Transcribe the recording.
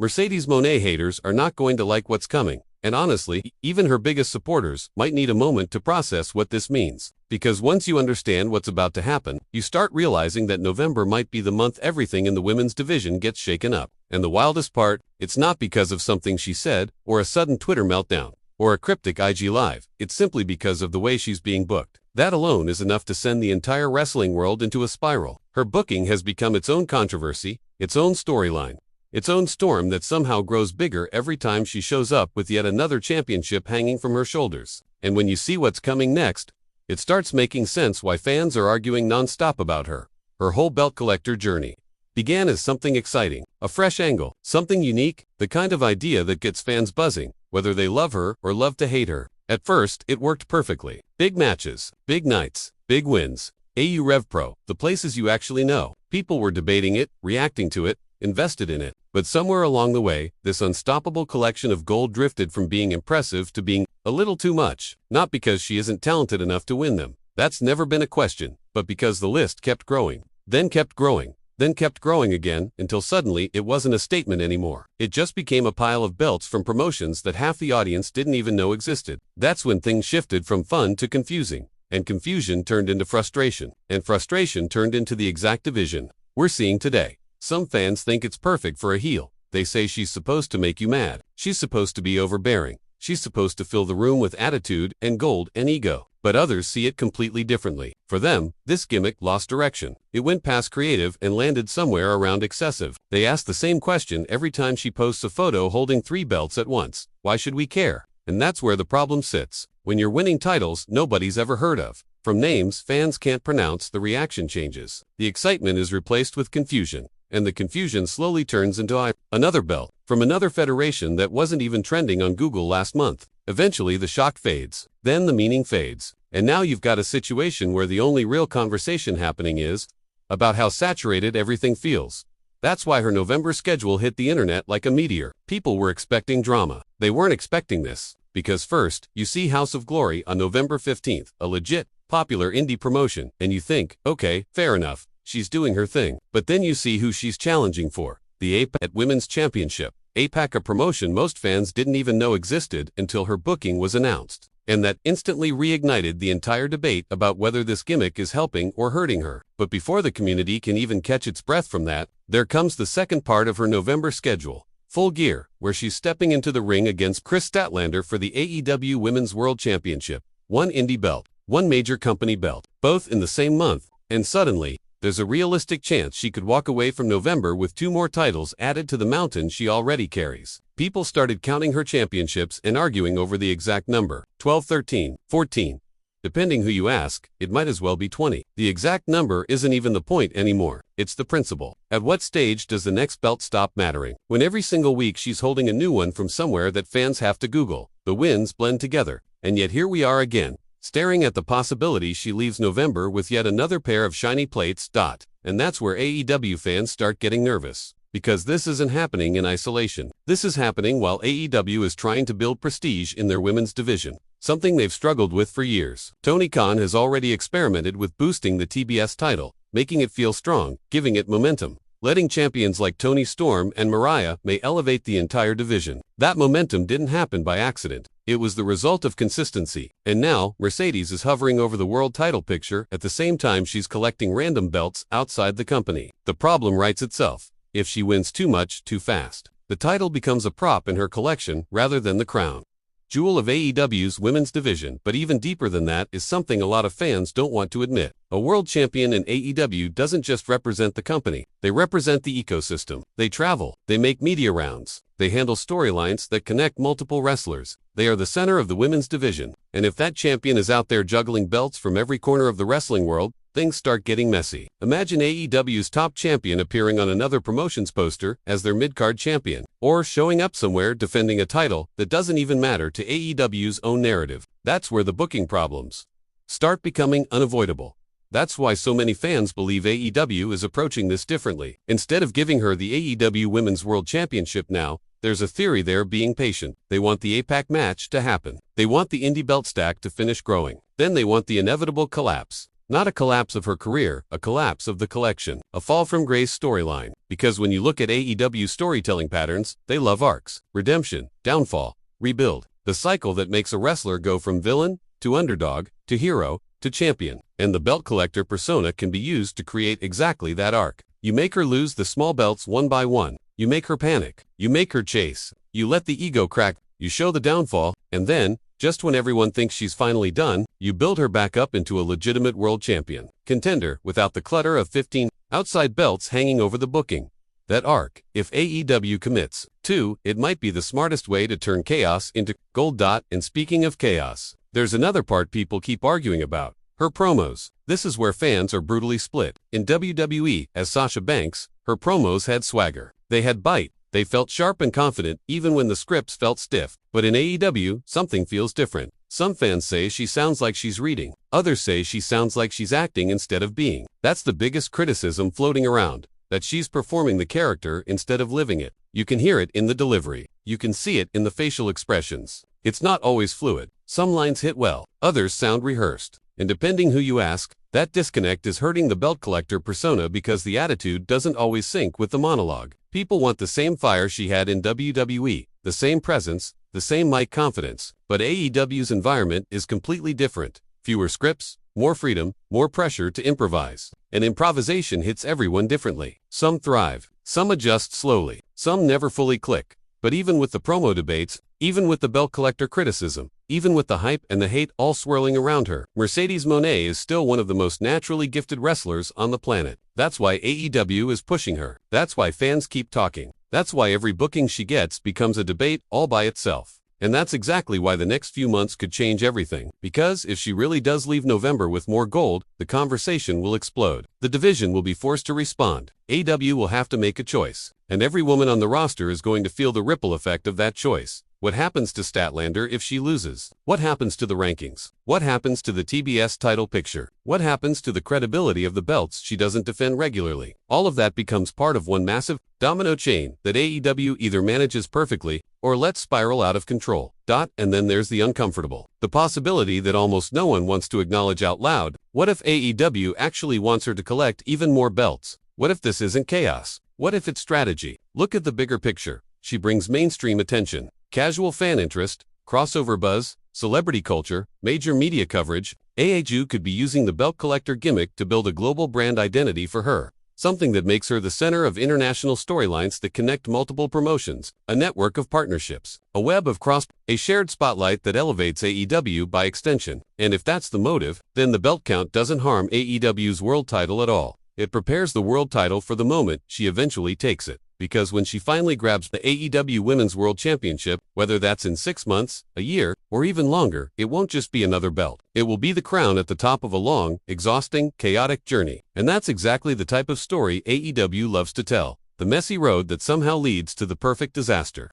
Mercedes Monae haters are not going to like what's coming. And honestly, even her biggest supporters might need a moment to process what this means. Because once you understand what's about to happen, you start realizing that November might be the month everything in the women's division gets shaken up. And the wildest part, it's not because of something she said, or a sudden Twitter meltdown, or a cryptic IG live. It's simply because of the way she's being booked. That alone is enough to send the entire wrestling world into a spiral. Her booking has become its own controversy, its own storyline, its own storm that somehow grows bigger every time she shows up with yet another championship hanging from her shoulders. And when you see what's coming next, it starts making sense why fans are arguing non-stop about her. Her whole belt collector journey began as something exciting, a fresh angle, something unique, the kind of idea that gets fans buzzing, whether they love her or love to hate her. At first, it worked perfectly. Big matches, big nights, big wins. AU Rev Pro, the places you actually know. People were debating it, reacting to it, invested in it. But somewhere along the way, this unstoppable collection of gold drifted from being impressive to being a little too much. Not because she isn't talented enough to win them. That's never been a question. But because the list kept growing. Then kept growing. Then kept growing again, until suddenly it wasn't a statement anymore. It just became a pile of belts from promotions that half the audience didn't even know existed. That's when things shifted from fun to confusing. And confusion turned into frustration. And frustration turned into the exact division we're seeing today. Some fans think it's perfect for a heel. They say she's supposed to make you mad. She's supposed to be overbearing. She's supposed to fill the room with attitude and gold and ego. But others see it completely differently. For them, this gimmick lost direction. It went past creative and landed somewhere around excessive. They ask the same question every time she posts a photo holding 3 belts at once. Why should we care? And that's where the problem sits. When you're winning titles nobody's ever heard of, from names fans can't pronounce, the reaction changes. The excitement is replaced with confusion. And the confusion slowly turns into another belt from another federation that wasn't even trending on Google last month. Eventually the shock fades, then the meaning fades, and now you've got a situation where the only real conversation happening is about how saturated everything feels. That's why her November schedule hit the internet like a meteor. People were expecting drama. They weren't expecting this, because first, you see House of Glory on November 15th, a legit, popular indie promotion, and you think, okay, fair enough. She's doing her thing. But then you see who she's challenging for. The APAC Women's Championship. APAC, a promotion most fans didn't even know existed until her booking was announced. And that instantly reignited the entire debate about whether this gimmick is helping or hurting her. But before the community can even catch its breath from that, there comes the second part of her November schedule. Full Gear, where she's stepping into the ring against Chris Statlander for the AEW Women's World Championship. One indie belt, one major company belt, both in the same month. And suddenly, there's a realistic chance she could walk away from November with 2 more titles added to the mountain she already carries. People started counting her championships and arguing over the exact number. 12, 13, 14. Depending who you ask, it might as well be 20. The exact number isn't even the point anymore. It's the principle. At what stage does the next belt stop mattering? When every single week she's holding a new one from somewhere that fans have to Google. The wins blend together. And yet here we are again, staring at the possibility she leaves November with yet another pair of shiny plates. And that's where AEW fans start getting nervous. Because this isn't happening in isolation. This is happening while AEW is trying to build prestige in their women's division. Something they've struggled with for years. Tony Khan has already experimented with boosting the TBS title, making it feel strong, giving it momentum. Letting champions like Toni Storm and Mariah may elevate the entire division. That momentum didn't happen by accident. It was the result of consistency. And now, Mercedes is hovering over the world title picture at the same time she's collecting random belts outside the company. The problem writes itself. If she wins too much, too fast, the title becomes a prop in her collection rather than the crown jewel of AEW's women's division. But even deeper than that is something a lot of fans don't want to admit. A world champion in AEW doesn't just represent the company. They represent the ecosystem. They travel. They make media rounds. They handle storylines that connect multiple wrestlers. They are the center of the women's division. And if that champion is out there juggling belts from every corner of the wrestling world, things start getting messy. Imagine AEW's top champion appearing on another promotion's poster as their mid-card champion, or showing up somewhere defending a title that doesn't even matter to AEW's own narrative. That's where the booking problems start becoming unavoidable. That's why so many fans believe AEW is approaching this differently. Instead of giving her the AEW Women's World Championship now, there's a theory they're being patient. They want the APAC match to happen. They want the indie belt stack to finish growing. Then they want the inevitable collapse. Not a collapse of her career, a collapse of the collection. A fall from grace storyline. Because when you look at AEW storytelling patterns, they love arcs, redemption, downfall, rebuild, the cycle that makes a wrestler go from villain to underdog to hero to champion. And the belt collector persona can be used to create exactly that arc. You make her lose the small belts one by one. You make her panic. You make her chase. You let the ego crack. You show the downfall. And then, just when everyone thinks she's finally done, you build her back up into a legitimate world champion contender without the clutter of 15 outside belts hanging over the booking. That arc, if AEW commits to, it might be the smartest way to turn chaos into gold. And speaking of chaos, there's another part people keep arguing about. Her promos. This is where fans are brutally split. In WWE, as Sasha Banks, her promos had swagger. They had bite. They felt sharp and confident even when the scripts felt stiff. But in AEW, something feels different. Some fans say she sounds like she's reading. Others say she sounds like she's acting instead of being. That's the biggest criticism floating around, that she's performing the character instead of living it. You can hear it in the delivery. You can see it in the facial expressions. It's not always fluid. Some lines hit well. Others sound rehearsed. And depending who you ask, that disconnect is hurting the belt collector persona because the attitude doesn't always sync with the monologue. People want the same fire she had in WWE, the same presence, the same mic confidence, but AEW's environment is completely different. Fewer scripts, more freedom, more pressure to improvise. And improvisation hits everyone differently. Some thrive, some adjust slowly, some never fully click. But even with the promo debates, even with the belt collector criticism, even with the hype and the hate all swirling around her, Mercedes Monae is still one of the most naturally gifted wrestlers on the planet. That's why AEW is pushing her. That's why fans keep talking. That's why every booking she gets becomes a debate all by itself. And that's exactly why the next few months could change everything. Because if she really does leave November with more gold, the conversation will explode. The division will be forced to respond. AEW will have to make a choice. And every woman on the roster is going to feel the ripple effect of that choice. What happens to Statlander if she loses? What happens to the rankings? What happens to the TBS title picture? What happens to the credibility of the belts she doesn't defend regularly? All of that becomes part of one massive domino chain that AEW either manages perfectly or lets spiral out of control. And then there's the uncomfortable. The possibility that almost no one wants to acknowledge out loud. What if AEW actually wants her to collect even more belts? What if this isn't chaos? What if it's strategy? Look at the bigger picture. She brings mainstream attention, casual fan interest, crossover buzz, celebrity culture, major media coverage. AEW could be using the belt collector gimmick to build a global brand identity for her. Something that makes her the center of international storylines that connect multiple promotions, a network of partnerships, a web of a shared spotlight that elevates AEW by extension. And if that's the motive, then the belt count doesn't harm AEW's world title at all. It prepares the world title for the moment she eventually takes it. Because when she finally grabs the AEW Women's World Championship, whether that's in 6 months, a year, or even longer, it won't just be another belt. It will be the crown at the top of a long, exhausting, chaotic journey. And that's exactly the type of story AEW loves to tell. The messy road that somehow leads to the perfect disaster.